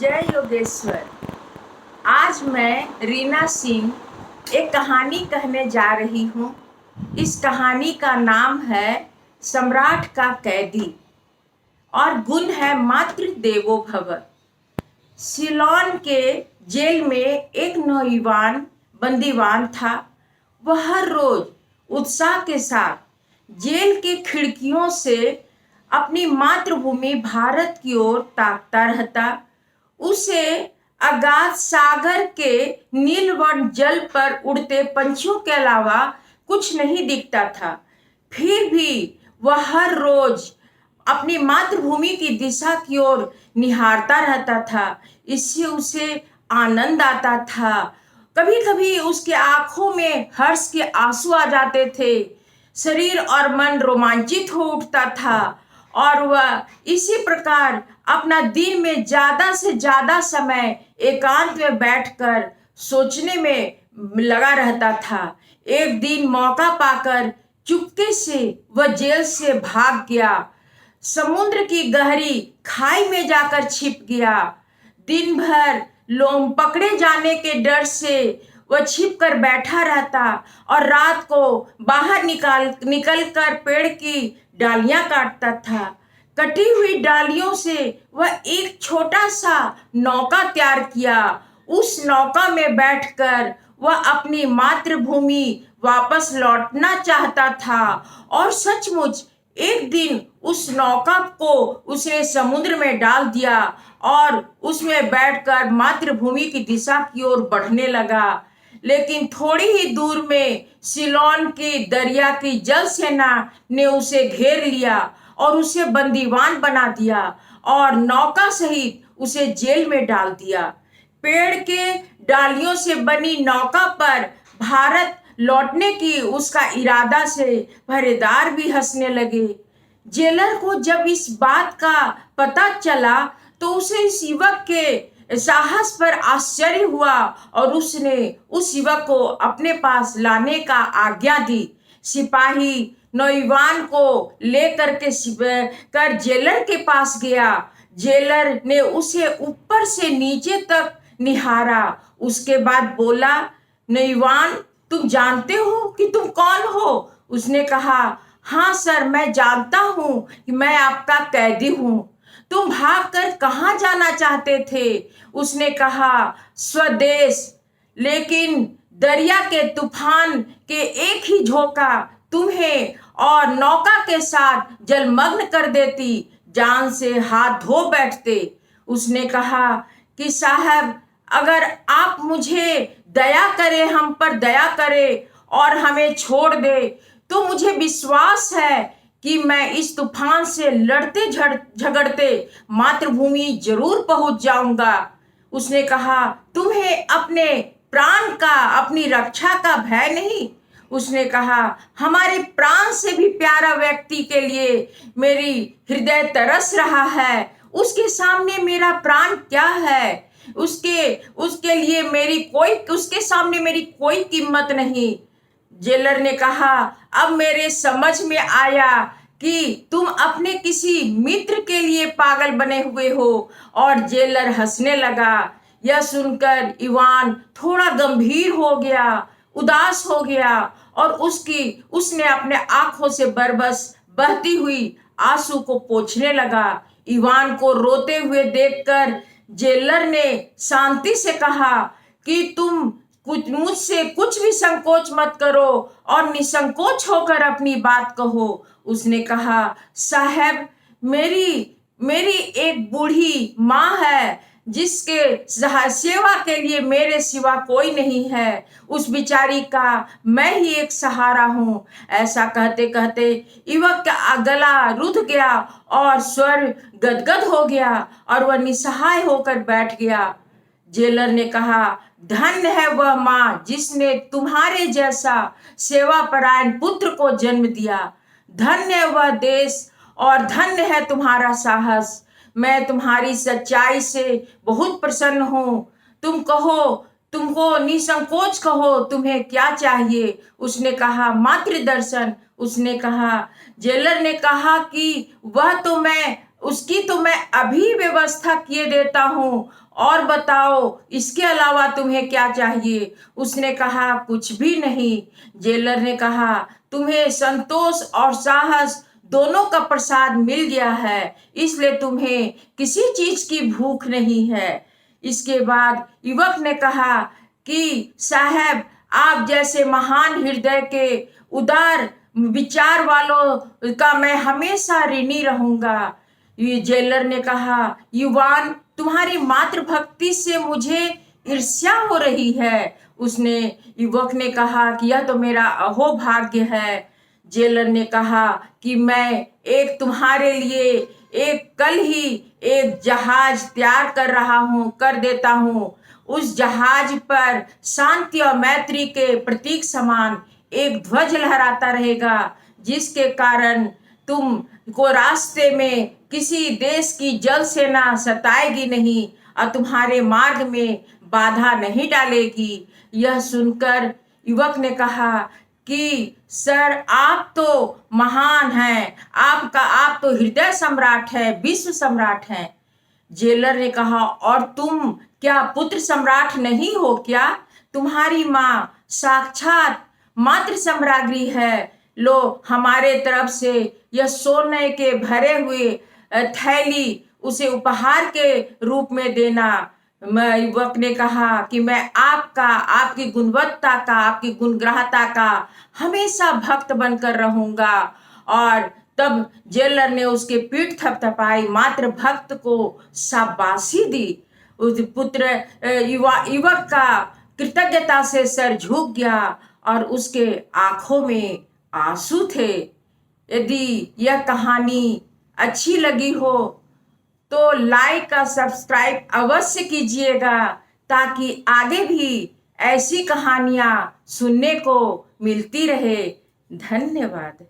जय योगेश्वर। आज मैं रीना सिंह एक कहानी कहने जा रही हूँ। इस कहानी का नाम है सम्राट का कैदी और गुण है मातृ देवो भव। सिलोन के जेल में एक नौजवान बंदीवान था। वह हर रोज उत्साह के साथ जेल के खिड़कियों से अपनी मातृभूमि भारत की ओर ताकता रहता। उसे अगाध सागर के नीलवर्ण जल पर उड़ते पंछियों के अलावा कुछ नहीं दिखता था। फिर भी वह हर रोज अपनी मातृभूमि की दिशा की ओर निहारता रहता था। इससे उसे आनंद आता था। कभी कभी उसके आंखों में हर्ष के आंसू आ जाते थे। शरीर और मन रोमांचित हो उठता था और वह इसी प्रकार अपना दिन में ज्यादा से ज्यादा समय एकांत में बैठकर सोचने में लगा रहता था। एक दिन मौका पाकर चुपके से वह जेल से भाग गया। समुद्र की गहरी खाई में जाकर छिप गया। दिन भर लोग पकड़े जाने के डर से वह छिप कर बैठा रहता और रात को बाहर निकल कर पेड़ की डालियां काटता था। कटी हुई डालियों से वह एक छोटा सा नौका तैयार किया। उस नौका में बैठकर वह अपनी मातृभूमि वापस लौटना चाहता था और सचमुच एक दिन उस नौका को उसने समुद्र में डाल दिया और उसमें बैठकर मातृभूमि की दिशा की ओर बढ़ने लगा। लेकिन थोड़ी ही दूर में सिलोन की दरिया की जल सेना ने उसे घेर लिया और उसे बंदीवान बना दिया और नौका सहित उसे जेल में डाल दिया। पेड़ के डालियों से बनी नौका पर भारत लौटने की उसका इरादा से पहरेदार भी हंसने लगे। जेलर को जब इस बात का पता चला तो उसे इस युवक के साहस पर आश्चर्य हुआ और उसने उस युवक को अपने पास लाने का आज्ञा दी। सिपाही नौजवान को लेकर कर जेलर के पास गया। जेलर ने उसे ऊपर से नीचे तक निहारा। उसके बाद बोला, नौजवान, तुम जानते हो कि तुम कौन हो? उसने कहा, हाँ सर, मैं जानता हूँ कि मैं आपका कैदी हूँ। तुम भागकर कहाँ जाना चाहते थे? उसने कहा, स्वदेश। लेकिन दरिया के तूफान के एक ही झोंका तुम्हें और नौका के साथ जलमग्न कर देती, जान से हाथ धो बैठते। उसने कहा कि साहब, अगर आप मुझे दया करें, हम पर दया करें और हमें छोड़ दे तो मुझे विश्वास है कि मैं इस तूफान से लड़ते झगड़ते मातृभूमि जरूर पहुंच जाऊंगा। उसने कहा, तुम्हें अपने प्राण का, अपनी रक्षा का भय नहीं? उसने कहा, हमारे प्राण से भी प्यारा व्यक्ति के लिए मेरी हृदय तरस रहा है। उसके सामने मेरा प्राण क्या है? उसके लिए उसके सामने मेरी कोई कीमत नहीं। जेलर ने कहा, अब मेरे समझ में आया कि तुम अपने किसी मित्र के लिए पागल बने हुए हो। और जेलर हंसने लगा। यह सुनकर इवान थोड़ा गंभीर हो गया, उदास हो गया और उसने अपने आंखों से बरबस बहती हुई आंसू को पोंछने लगा। इवान को रोते हुए देखकर जेलर ने शांति से कहा कि तुम मुझसे कुछ भी संकोच मत करो और निसंकोच होकर अपनी बात कहो। उसने कहा, साहब, मेरी एक बूढ़ी माँ है जिसके सेवा के लिए मेरे सिवा कोई नहीं है। उस बिचारी का मैं ही एक सहारा हूँ। ऐसा कहते कहते युवक का गला रुध गया और स्वर गदगद हो गया और वह निसहाय होकर बैठ गया। जेलर ने कहा, धन्य है वह माँ जिसने तुम्हारे जैसा सेवापरायण पुत्र को जन्म दिया। धन्य है वह देश और धन्य है तुम्हारा साहस। मैं तुम्हारी सच्चाई से बहुत प्रसन्न हूँ। तुमको निसंकोच कहो, तुम्हें क्या चाहिए? उसने कहा, मातृ दर्शन। उसने कहा, जेलर ने कहा कि वह तो मैं उसकी तो मैं अभी व्यवस्था किए देता हूँ, और बताओ इसके अलावा तुम्हें क्या चाहिए। उसने कहा कुछ भी नहीं। जेलर ने कहा तुम्हें संतोष और साहस दोनों का प्रसाद मिल गया है, इसलिए तुम्हें किसी चीज की भूख नहीं है। इसके बाद युवक ने कहा कि साहब, आप जैसे महान हृदय के उदार विचार वालों का मैं हमेशा ऋणी रहूंगा। ये जेलर ने कहा युवान, तुम्हारी मातृभक्ति से मुझे ईर्ष्या हो रही है। उसने युवक ने कहा कि यह तो मेरा अहोभाग्य है। जेलर ने कहा कि मैं एक तुम्हारे लिए एक कल ही एक जहाज तैयार कर देता हूँ। उस जहाज पर शांति और मैत्री के प्रतीक समान एक ध्वज लहराता रहेगा, जिसके कारण तुम को रास्ते में किसी देश की जल सेना सताएगी नहीं और तुम्हारे मार्ग में बाधा नहीं डालेगी। यह सुनकर युवक ने कहा कि सर, आप तो महान हैं, आप तो हृदय सम्राट है, विश्व सम्राट हैं। जेलर ने कहा और तुम क्या पुत्र सम्राट नहीं हो क्या? तुम्हारी माँ साक्षात मातृ सम्राज्ञी है। लो, हमारे तरफ से यह सोने के भरे हुए थैली उसे उपहार के रूप में देना। युवक ने कहा कि मैं आपकी गुणवत्ता का, आपकी गुणग्राहता का हमेशा भक्त बनकर रहूंगा। और तब जेलर ने उसके पीठ थपथपाई, मात्र भक्त को शाबाशी दी। उस युवक का कृतज्ञता से सर झुक गया और उसके आंखों में आंसू थे। यदि यह कहानी अच्छी लगी हो तो लाइक और सब्सक्राइब अवश्य कीजिएगा, ताकि आगे भी ऐसी कहानियां सुनने को मिलती रहे। धन्यवाद।